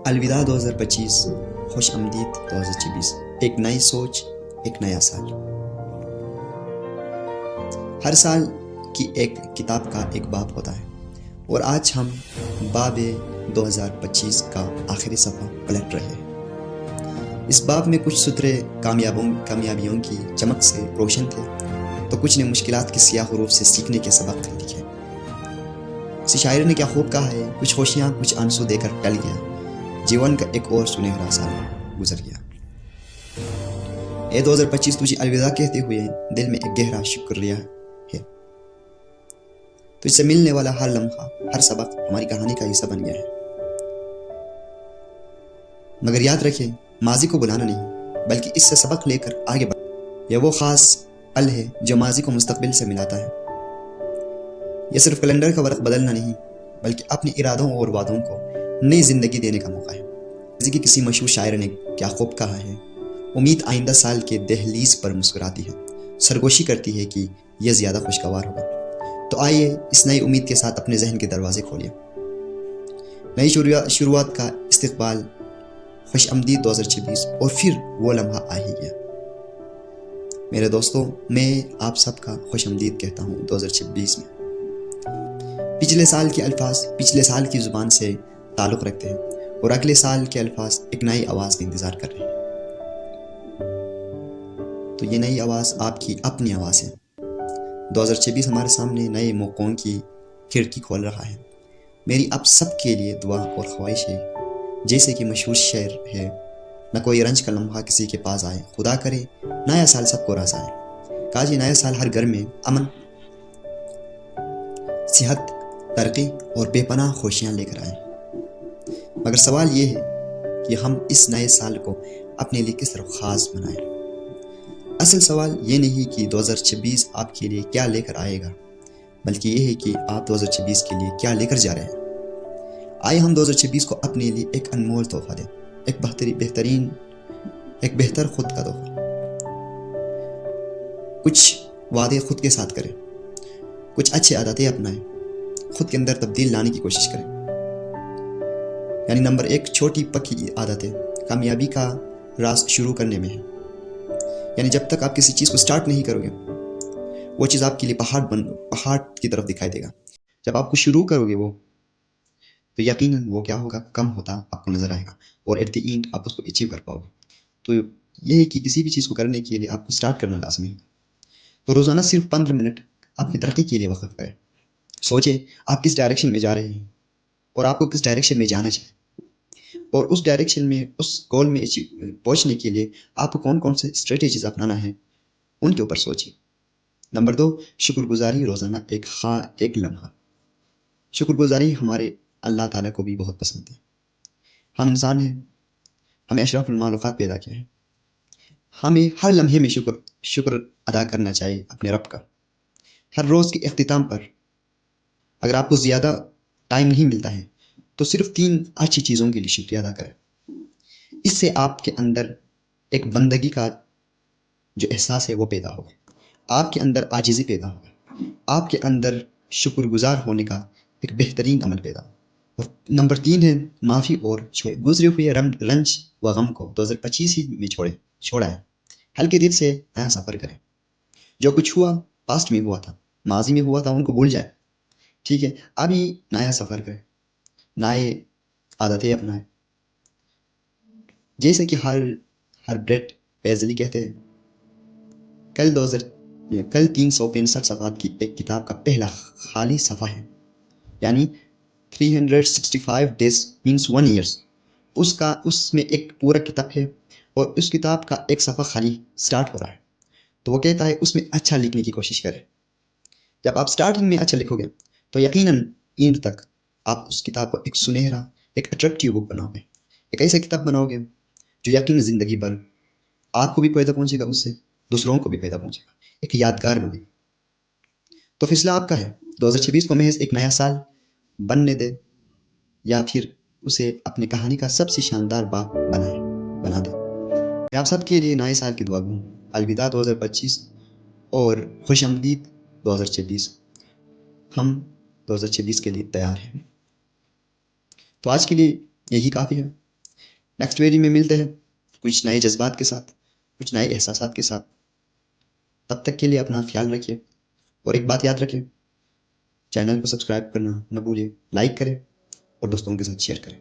अलविदा 2025, खुश आमदीद 2026। एक नई सोच, एक नया साल। हर साल की एक किताब का एक बाब होता है और आज हम बाब 2025 का आखिरी सफ़ा पलट रहे हैं। इस बाब में कुछ सुतरे कामयाबियों की चमक से रोशन थे, तो कुछ ने मुश्किलात के सियाह हुरूफ से सीखने के सबक लिखे। किसी शायर ने क्या खूब कहा है, कुछ खुशियाँ कुछ आंसू देकर टल गया, जीवन का एक और सुनहरा साल गुजर गया। 2025 तुझे अलविदा कहते हुए दिल में एक गहरा शुक्रिया है। तुझसे मिलने वाला हर लम्हा, हर सबक हमारी कहानी का हिस्सा बन गया है। मगर याद रखें, माजी को बुलाना नहीं बल्कि इससे सबक लेकर आगे बढ़। यह वो खास पल है जो माजी को मुस्तकबिल से मिलाता है। यह सिर्फ कैलेंडर का वर्क बदलना नहीं बल्कि अपने इरादों और वादों को नई जिंदगी देने का मौका है। जैसे कि किसी मशहूर शायर ने क्या खूब कहा है, उम्मीद आइंदा साल के दहलीज पर मुस्कुराती है, सरगोशी करती है कि यह ज्यादा खुशगवार होगा। तो आइए इस नई उम्मीद के साथ अपने जहन के दरवाजे खोलिए। नई शुरुआत का इस्तकबाल, खुश आमदीद 2026। और फिर वो लम्हा आ ही गया। मेरे दोस्तों, मैं आप सबका खुश आमदीद कहता हूँ 2026 में। पिछले साल के अल्फाज पिछले साल की ज़ुबान से ताल्लुक़ रखते हैं और अगले साल के अल्फाज एक नई आवाज़ का इंतज़ार कर रहे हैं। तो ये नई आवाज़ आपकी अपनी आवाज़ है। 2026 हमारे सामने नए मौक़ों की खिड़की खोल रहा है। मेरी आप सब के लिए दुआ और ख्वाहिश है, जैसे कि मशहूर शेर है, न कोई रंज का लम्हा किसी के पास आए, खुदा करे नया साल सबको रास आए। काश ये नया साल हर घर में अमन, सेहत, तरक्की और बेपनाह खुशियाँ लेकर आए। मगर सवाल ये है कि हम इस नए साल को अपने लिए किस तरह ख़ास बनाएं। असल सवाल ये नहीं कि 2026 आपके लिए क्या लेकर आएगा, बल्कि ये है कि आप 2026 के लिए क्या लेकर जा रहे हैं। आइए हम 2026 को अपने लिए एक अनमोल तोहफा दें, एक बेहतर खुद का तोहफा। कुछ वादे खुद के साथ करें, कुछ अच्छी आदतें अपनाएं, खुद के अंदर तब्दील लाने की कोशिश करें। यानी नंबर 1, छोटी पक्की आदतें कामयाबी का राज शुरू करने में है। यानी जब तक आप किसी चीज़ को स्टार्ट नहीं करोगे, वो चीज़ आपके लिए पहाड़ की तरफ दिखाई देगा। जब आपको शुरू करोगे तो यकीनन वो क्या होगा, कम होता आपको नजर आएगा और एट द एंड आप उसको अचीव कर पाओगे। तो ये है कि किसी भी चीज़ को करने के लिए आपको स्टार्ट करना लाजमी है। तो रोज़ाना सिर्फ 15 मिनट अपनी तरक्की के लिए वक़्फ़ करें। सोचें आप किस डायरेक्शन में जा रहे हैं और आपको किस डायरेक्शन में जाना चाहिए, और उस डायरेक्शन में, उस गोल में पहुंचने के लिए आपको कौन कौन से स्ट्रेटेजीज अपनाना है, उनके ऊपर सोचिए। नंबर 2, शुक्रगुजारी रोज़ाना एक लम्हा। शुक्रगुजारी हमारे अल्लाह ताला को भी बहुत पसंद है। हम इंसान हैं, हमें अशरफुल मालूकात पैदा किया है। हमें हर लम्हे में शुक्र अदा करना चाहिए अपने रब का। हर रोज़ के इख्तिताम पर अगर आपको ज़्यादा टाइम नहीं मिलता है तो सिर्फ 3 अच्छी चीज़ों के लिए शुक्रिया अदा करें। इससे आपके अंदर एक बंदगी का जो एहसास है वो पैदा होगा, आपके अंदर आजिज़ी पैदा होगा, आपके अंदर शुक्रगुजार होने का एक बेहतरीन अमल पैदा होगा। और नंबर 3 है माफ़ी और गुजरे हुए रंज व गम को 2025 ही में छोड़ा है। हल्के दिल से नया सफ़र करें। जो कुछ हुआ पास्ट में हुआ था, माजी में हुआ था, उनको भूल जाए। ठीक है, अभी नया सफ़र करें, नए आदतें अपनाएं। जैसे कि हर ब्रेड पेजली कहते हैं, कल 365 सफ़ात की एक किताब का पहला खाली सफ़ा है। यानी 365 डेज मीन्स 1 ईयर्स। उसमें एक पूरा किताब है और उस किताब का एक सफ़ा खाली स्टार्ट हो रहा है। तो वो कहता है उसमें अच्छा लिखने की कोशिश करें। जब आप स्टार्टिंग में अच्छा लिखोगे तो यकीनन एंड तक आप उस किताब को एक सुनहरा, एक अट्रैक्टिव बुक बनाओगे। एक ऐसा किताब बनाओगे जो यकीन ज़िंदगी भर आपको भी फ़ायदा पहुंचेगा, उससे दूसरों को भी फ़ायदा पहुंचेगा, एक यादगार बने। तो फैसला आपका है, 2026 को महज एक नया साल बनने दे या फिर उसे अपनी कहानी का सबसे शानदार बाब बना दे। मैं आप सबके लिए नए साल की दुआ दूँ। अलविदा 2025 और खुश आमदीद 2026। हम 2026 के लिए तैयार हैं। तो आज के लिए यही काफ़ी है। نیکسٹ ویڈیو میں ملتے ہیں کچھ نئے جذبات کے ساتھ، کچھ نئے احساسات کے ساتھ. تب تک کے لیے اپنا خیال رکھیے، اور ایک بات یاد رکھیں، چینل کو سبسکرائب کرنا نہ بھولیں، لائک کریں اور دوستوں کے ساتھ شیئر کریں.